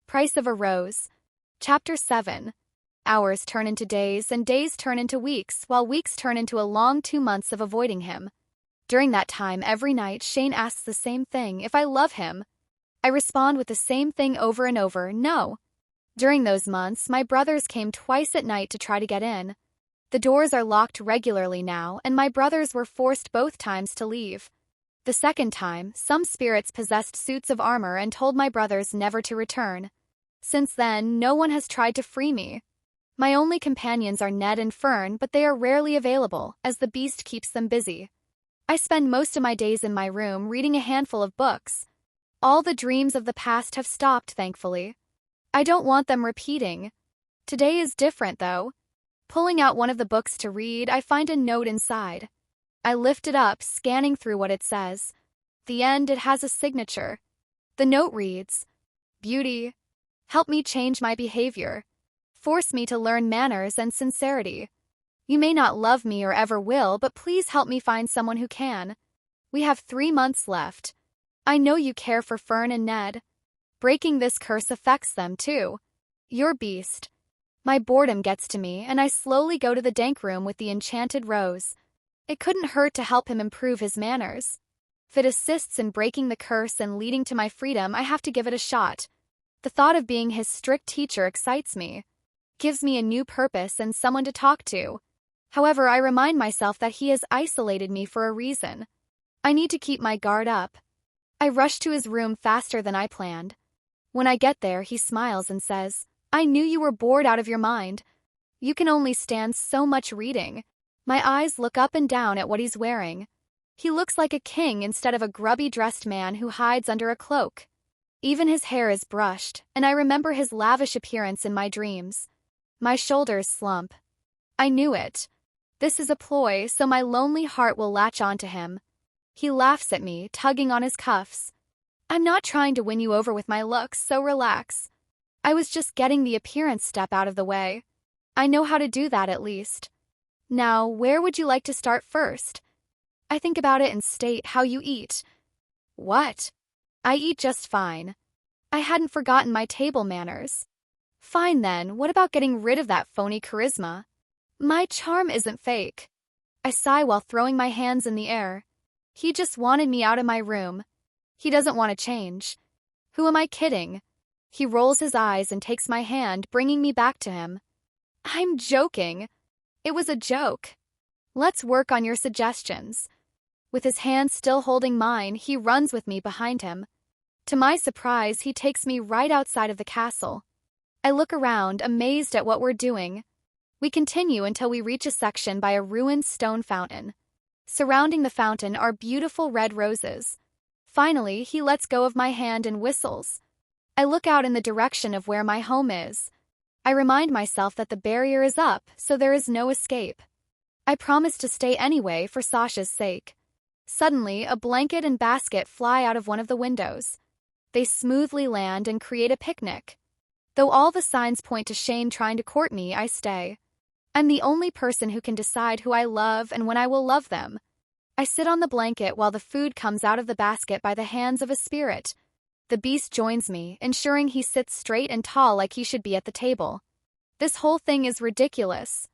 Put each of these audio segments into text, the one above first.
Price of a Rose. Chapter 7. Hours turn into days and days turn into weeks, while weeks turn into a long 2 months of avoiding him. During that time, every night, Shane asks the same thing, if I love him. I respond with the same thing over and over, no. During those months, my brothers came twice at night to try to get in. The doors are locked regularly now, and my brothers were forced both times to leave. The second time, some spirits possessed suits of armor and told my brothers never to return. Since then, no one has tried to free me. My only companions are Ned and Fern, but they are rarely available, as the beast keeps them busy. I spend most of my days in my room reading a handful of books. All the dreams of the past have stopped, thankfully. I don't want them repeating. Today is different, though. Pulling out one of the books to read, I find a note inside. I lift it up, scanning through what it says. The end, it has a signature. The note reads, "Beauty, help me change my behavior. Force me to learn manners and sincerity. You may not love me or ever will, but please help me find someone who can. We have 3 months left. I know you care for Fern and Ned. Breaking this curse affects them, too. Your beast." My boredom gets to me, and I slowly go to the dank room with the enchanted rose. It couldn't hurt to help him improve his manners. If it assists in breaking the curse and leading to my freedom, I have to give it a shot. The thought of being his strict teacher excites me. Gives me a new purpose and someone to talk to. However, I remind myself that he has isolated me for a reason. I need to keep my guard up. I rush to his room faster than I planned. When I get there, he smiles and says, "I knew you were bored out of your mind. You can only stand so much reading." My eyes look up and down at what he's wearing. He looks like a king instead of a grubby-dressed man who hides under a cloak. Even his hair is brushed, and I remember his lavish appearance in my dreams. My shoulders slump. I knew it. This is a ploy, so my lonely heart will latch onto him. He laughs at me, tugging on his cuffs. "I'm not trying to win you over with my looks, so relax. I was just getting the appearance step out of the way. I know how to do that at least. Now, where would you like to start first?" I think about it and state how you eat. What? I eat just fine. I hadn't forgotten my table manners. Fine then, what about getting rid of that phony charisma? My charm isn't fake. I sigh while throwing my hands in the air. He just wanted me out of my room. He doesn't want to change. Who am I kidding? He rolls his eyes and takes my hand, bringing me back to him. I'm joking. It was a joke. Let's work on your suggestions. With his hand still holding mine, he runs with me behind him. To my surprise, he takes me right outside of the castle. I look around, amazed at what we're doing. We continue until we reach a section by a ruined stone fountain. Surrounding the fountain are beautiful red roses. Finally, he lets go of my hand and whistles. I look out in the direction of where my home is. I remind myself that the barrier is up, so there is no escape. I promise to stay anyway for Sasha's sake. Suddenly, a blanket and basket fly out of one of the windows. They smoothly land and create a picnic. Though all the signs point to Shane trying to court me, I stay. I'm the only person who can decide who I love and when I will love them. I sit on the blanket while the food comes out of the basket by the hands of a spirit. The beast joins me, ensuring he sits straight and tall like he should be at the table. This whole thing is ridiculous.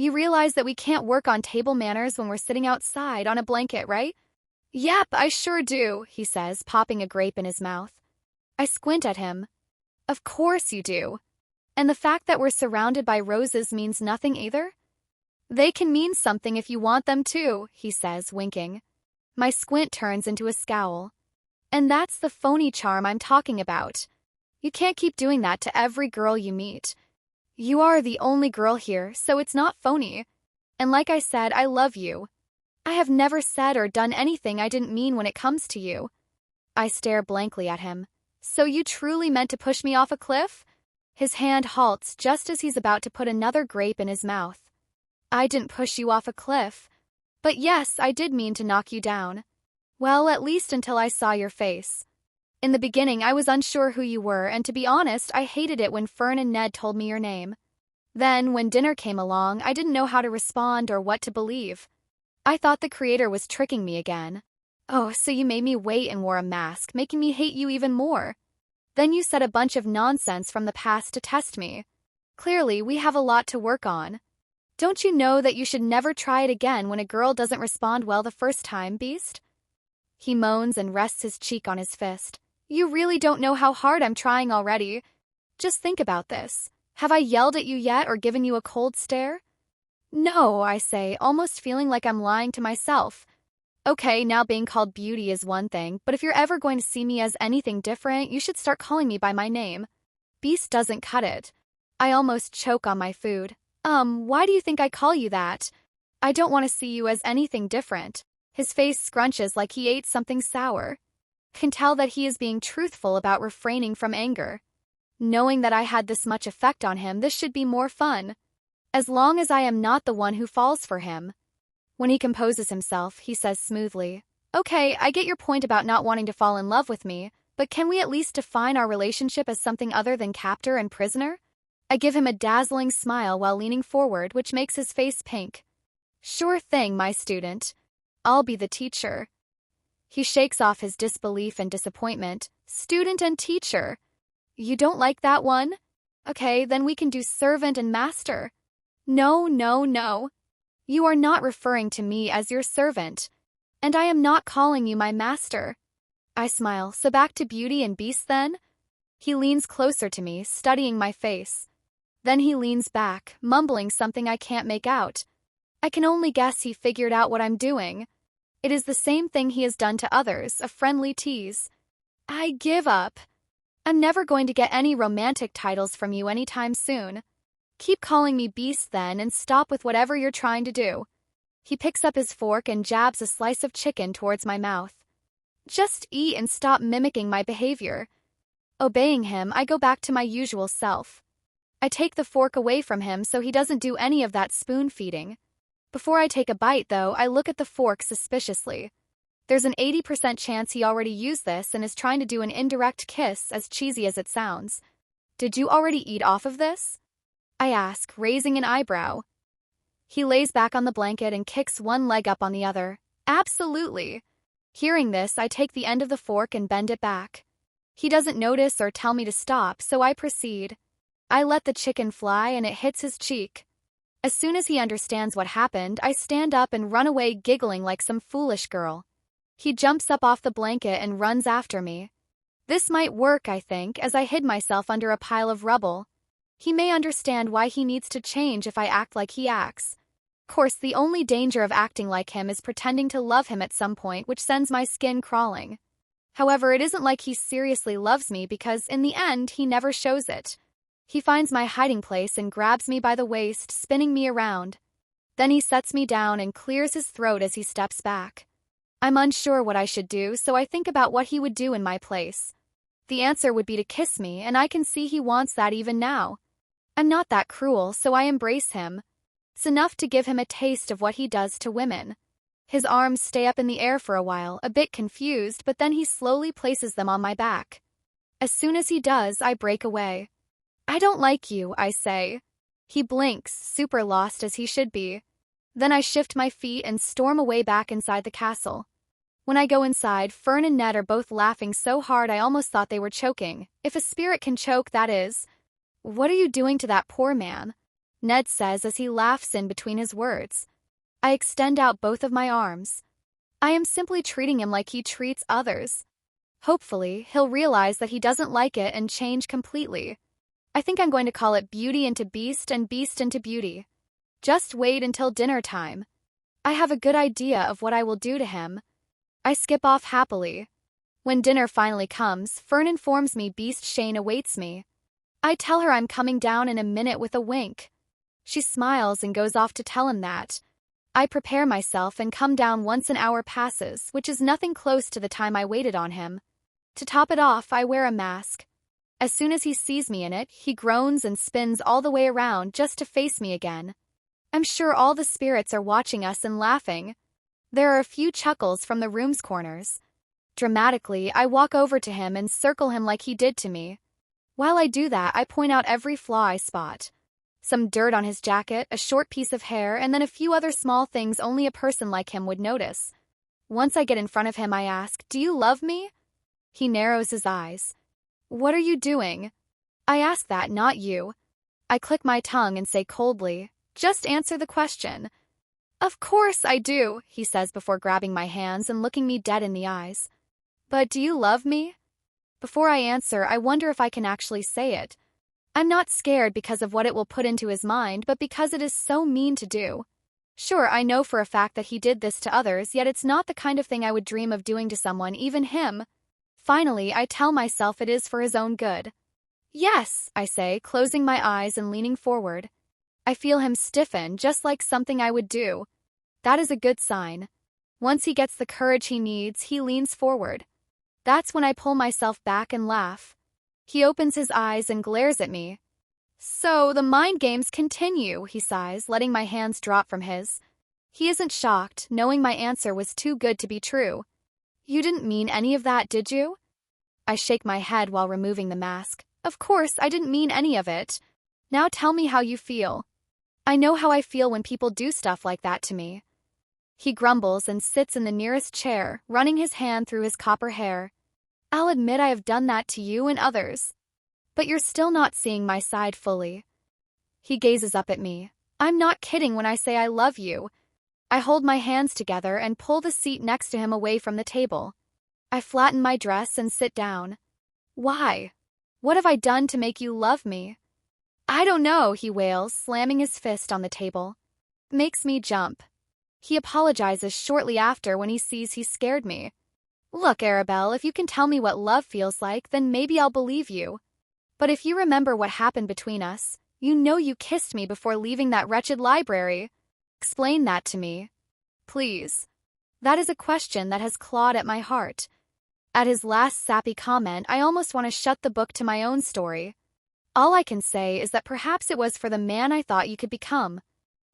You realize that we can't work on table manners when we're sitting outside on a blanket, right? Yep, I sure do, he says, popping a grape in his mouth. I squint at him. Of course you do. And the fact that we're surrounded by roses means nothing either? They can mean something if you want them to, he says, winking. My squint turns into a scowl. And that's the phony charm I'm talking about. You can't keep doing that to every girl you meet. You are the only girl here, so it's not phony. And like I said, I love you. I have never said or done anything I didn't mean when it comes to you. I stare blankly at him. So you truly meant to push me off a cliff? His hand halts just as he's about to put another grape in his mouth. I didn't push you off a cliff. But yes, I did mean to knock you down. Well, at least until I saw your face. In the beginning, I was unsure who you were, and to be honest, I hated it when Fern and Ned told me your name. Then, when dinner came along, I didn't know how to respond or what to believe. I thought the creator was tricking me again. Oh, so you made me wait and wore a mask, making me hate you even more. Then you said a bunch of nonsense from the past to test me. Clearly, we have a lot to work on. Don't you know that you should never try it again when a girl doesn't respond well the first time, Beast? He moans and rests his cheek on his fist. You really don't know how hard I'm trying already. Just think about this. Have I yelled at you yet or given you a cold stare? No, I say, almost feeling like I'm lying to myself. Okay, now being called beauty is one thing, but if you're ever going to see me as anything different, you should start calling me by my name. Beast doesn't cut it. I almost choke on my food. Why do you think I call you that? I don't want to see you as anything different. His face scrunches like he ate something sour. Can tell that he is being truthful about refraining from anger. Knowing that I had this much effect on him, this should be more fun. As long as I am not the one who falls for him. When he composes himself, he says smoothly, Okay, I get your point about not wanting to fall in love with me, but can we at least define our relationship as something other than captor and prisoner? I give him a dazzling smile while leaning forward, which makes his face pink. Sure thing, my student. I'll be the teacher. He shakes off his disbelief and disappointment. Student and teacher. You don't like that one? Okay, then we can do servant and master. No, no, no. You are not referring to me as your servant. And I am not calling you my master. I smile. So back to Beauty and Beast then? He leans closer to me, studying my face. Then he leans back, mumbling something I can't make out. I can only guess he figured out what I'm doing. It is the same thing he has done to others, a friendly tease. I give up. I'm never going to get any romantic titles from you anytime soon. Keep calling me Beast then and stop with whatever you're trying to do. He picks up his fork and jabs a slice of chicken towards my mouth. Just eat and stop mimicking my behavior. Obeying him, I go back to my usual self. I take the fork away from him so he doesn't do any of that spoon feeding. Before I take a bite, though, I look at the fork suspiciously. There's an 80% chance he already used this and is trying to do an indirect kiss, as cheesy as it sounds. Did you already eat off of this? I ask, raising an eyebrow. He lays back on the blanket and kicks one leg up on the other. Absolutely. Hearing this, I take the end of the fork and bend it back. He doesn't notice or tell me to stop, so I proceed. I let the chicken fly and it hits his cheek. As soon as he understands what happened, I stand up and run away giggling like some foolish girl. He jumps up off the blanket and runs after me. This might work, I think, as I hid myself under a pile of rubble. He may understand why he needs to change if I act like he acts. Of course, the only danger of acting like him is pretending to love him at some point, which sends my skin crawling. However, it isn't like he seriously loves me because, in the end, he never shows it. He finds my hiding place and grabs me by the waist, spinning me around. Then he sets me down and clears his throat as he steps back. I'm unsure what I should do, so I think about what he would do in my place. The answer would be to kiss me, and I can see he wants that even now. I'm not that cruel, so I embrace him. It's enough to give him a taste of what he does to women. His arms stay up in the air for a while, a bit confused, but then he slowly places them on my back. As soon as he does, I break away. I don't like you, I say. He blinks, super lost as he should be. Then I shift my feet and storm away back inside the castle. When I go inside, Fern and Ned are both laughing so hard I almost thought they were choking. If a spirit can choke, that is. What are you doing to that poor man? Ned says as he laughs in between his words. I extend out both of my arms. I am simply treating him like he treats others. Hopefully, he'll realize that he doesn't like it and change completely. I think I'm going to call it Beauty into Beast and Beast into Beauty. Just wait until dinner time. I have a good idea of what I will do to him. I skip off happily. When dinner finally comes, Fern informs me Beast Shane awaits me. I tell her I'm coming down in a minute with a wink. She smiles and goes off to tell him that. I prepare myself and come down once an hour passes, which is nothing close to the time I waited on him. To top it off, I wear a mask. As soon as he sees me in it, he groans and spins all the way around just to face me again. I'm sure all the spirits are watching us and laughing. There are a few chuckles from the room's corners. Dramatically, I walk over to him and circle him like he did to me. While I do that, I point out every flaw I spot. Some dirt on his jacket, a short piece of hair, and then a few other small things only a person like him would notice. Once I get in front of him, I ask, "Do you love me?" He narrows his eyes. What are you doing? I ask that, not you. I click my tongue and say coldly, just answer the question. Of course I do, he says before grabbing my hands and looking me dead in the eyes. But do you love me? Before I answer, I wonder if I can actually say it. I'm not scared because of what it will put into his mind, but because it is so mean to do. Sure, I know for a fact that he did this to others, yet it's not the kind of thing I would dream of doing to someone, even him. Finally, I tell myself it is for his own good. Yes, I say, closing my eyes and leaning forward. I feel him stiffen, just like something I would do. That is a good sign. Once he gets the courage he needs, he leans forward. That's when I pull myself back and laugh. He opens his eyes and glares at me. So, the mind games continue, he sighs, letting my hands drop from his. He isn't shocked, knowing my answer was too good to be true. You didn't mean any of that, did you? I shake my head while removing the mask. Of course, I didn't mean any of it. Now tell me how you feel. I know how I feel when people do stuff like that to me. He grumbles and sits in the nearest chair, running his hand through his copper hair. I'll admit I have done that to you and others. But you're still not seeing my side fully. He gazes up at me. I'm not kidding when I say I love you. I hold my hands together and pull the seat next to him away from the table. I flatten my dress and sit down. Why? What have I done to make you love me? I don't know, he wails, slamming his fist on the table. Makes me jump. He apologizes shortly after when he sees he scared me. Look, Arabelle, if you can tell me what love feels like, then maybe I'll believe you. But if you remember what happened between us, you know you kissed me before leaving that wretched library. Explain that to me. Please. That is a question that has clawed at my heart. At his last sappy comment, I almost want to shut the book to my own story. All I can say is that perhaps it was for the man I thought you could become.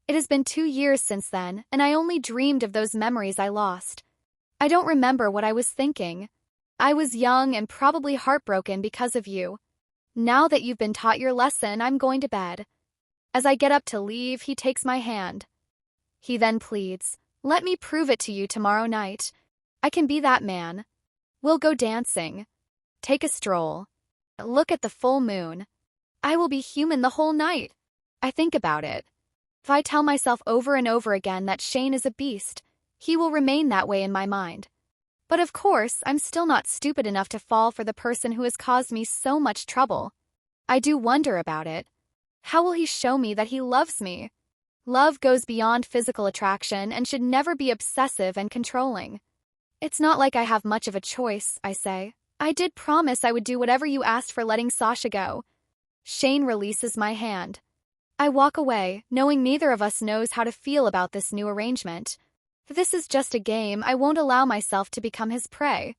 It has been 2 years since then, and I only dreamed of those memories I lost. I don't remember what I was thinking. I was young and probably heartbroken because of you. Now that you've been taught your lesson, I'm going to bed. As I get up to leave, he takes my hand. He then pleads, let me prove it to you tomorrow night. I can be that man. We'll go dancing. Take a stroll. Look at the full moon. I will be human the whole night. I think about it. If I tell myself over and over again that Shane is a beast, he will remain that way in my mind. But of course, I'm still not stupid enough to fall for the person who has caused me so much trouble. I do wonder about it. How will he show me that he loves me? Love goes beyond physical attraction and should never be obsessive and controlling. It's not like I have much of a choice, I say. I did promise I would do whatever you asked for letting Sasha go. Shane releases my hand. I walk away, knowing neither of us knows how to feel about this new arrangement. If this is just a game, I won't allow myself to become his prey.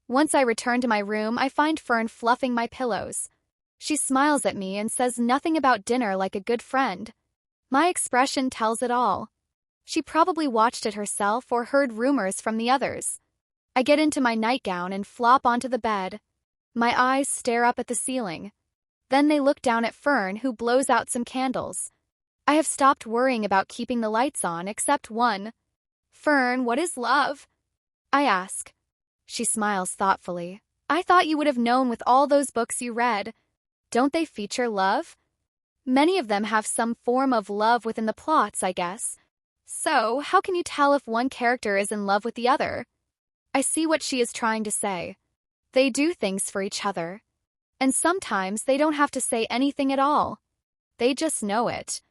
Once I return to my room, I find Fern fluffing my pillows. She smiles at me and says nothing about dinner like a good friend. My expression tells it all. She probably watched it herself or heard rumors from the others. I get into my nightgown and flop onto the bed. My eyes stare up at the ceiling. Then they look down at Fern, who blows out some candles. I have stopped worrying about keeping the lights on, except one. Fern, what is love? I ask. She smiles thoughtfully. I thought you would have known with all those books you read. Don't they feature love? Many of them have some form of love within the plots, I guess. So, how can you tell if one character is in love with the other? I see what she is trying to say. They do things for each other. And sometimes they don't have to say anything at all. They just know it.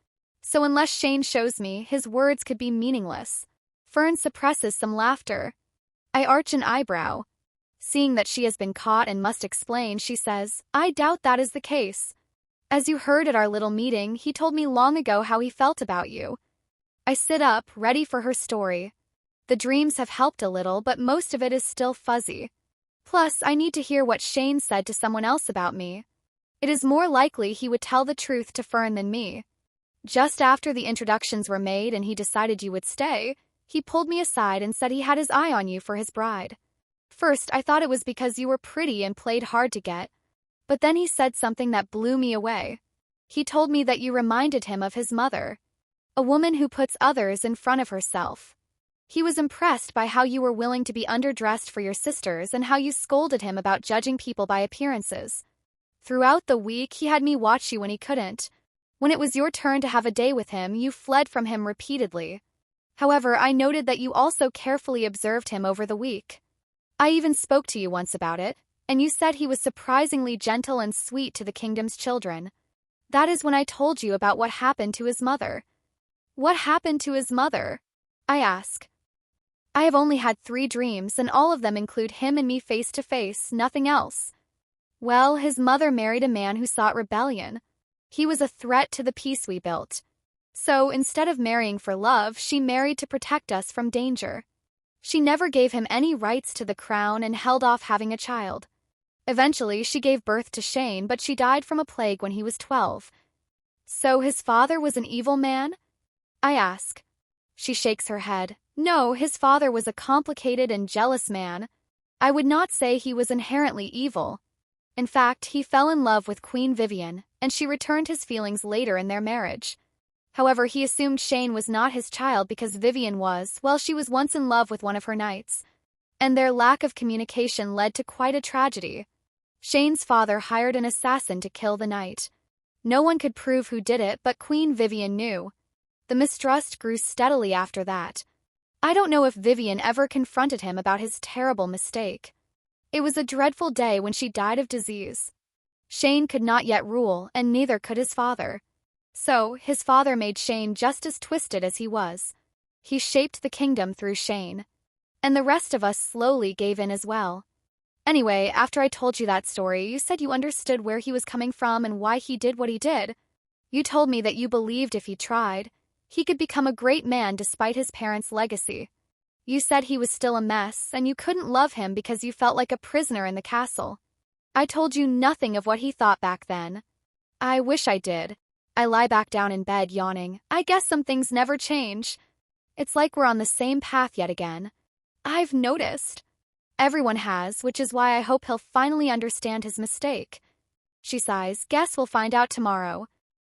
So unless Shane shows me, his words could be meaningless. Fern suppresses some laughter. I arch an eyebrow. Seeing that she has been caught and must explain, she says, I doubt that is the case. As you heard at our little meeting, he told me long ago how he felt about you. I sit up, ready for her story. The dreams have helped a little, but most of it is still fuzzy. Plus, I need to hear what Shane said to someone else about me. It is more likely he would tell the truth to Fern than me. Just after the introductions were made and he decided you would stay, he pulled me aside and said he had his eye on you for his bride. First, I thought it was because you were pretty and played hard to get. But then he said something that blew me away. He told me that you reminded him of his mother. A woman who puts others in front of herself. He was impressed by how you were willing to be underdressed for your sisters and how you scolded him about judging people by appearances. Throughout the week, he had me watch you when he couldn't. When it was your turn to have a day with him, you fled from him repeatedly. However, I noted that you also carefully observed him over the week. I even spoke to you once about it, and you said he was surprisingly gentle and sweet to the kingdom's children. That is when I told you about what happened to his mother. What happened to his mother? I ask. I have only had 3 dreams, and all of them include him and me face to face, nothing else. Well, his mother married a man who sought rebellion. He was a threat to the peace we built. So, instead of marrying for love, she married to protect us from danger. She never gave him any rights to the crown and held off having a child. Eventually, she gave birth to Shane, but she died from a plague when he was 12. So his father was an evil man? I ask. She shakes her head. No, his father was a complicated and jealous man. I would not say he was inherently evil. In fact, he fell in love with Queen Vivian, and she returned his feelings later in their marriage. However, he assumed Shane was not his child because Vivian was, well, she was once in love with one of her knights. And their lack of communication led to quite a tragedy. Shane's father hired an assassin to kill the knight. No one could prove who did it, but Queen Vivian knew. The mistrust grew steadily after that. I don't know if Vivian ever confronted him about his terrible mistake. It was a dreadful day when she died of disease. Shane could not yet rule, and neither could his father. So, his father made Shane just as twisted as he was. He shaped the kingdom through Shane. And the rest of us slowly gave in as well. Anyway, after I told you that story, you said you understood where he was coming from and why he did what he did. You told me that you believed if he tried, he could become a great man despite his parents' legacy. You said he was still a mess, and you couldn't love him because you felt like a prisoner in the castle. I told you nothing of what he thought back then. I wish I did. I lie back down in bed, yawning. I guess some things never change. It's like we're on the same path yet again. I've noticed. Everyone has, which is why I hope he'll finally understand his mistake. She sighs. Guess we'll find out tomorrow.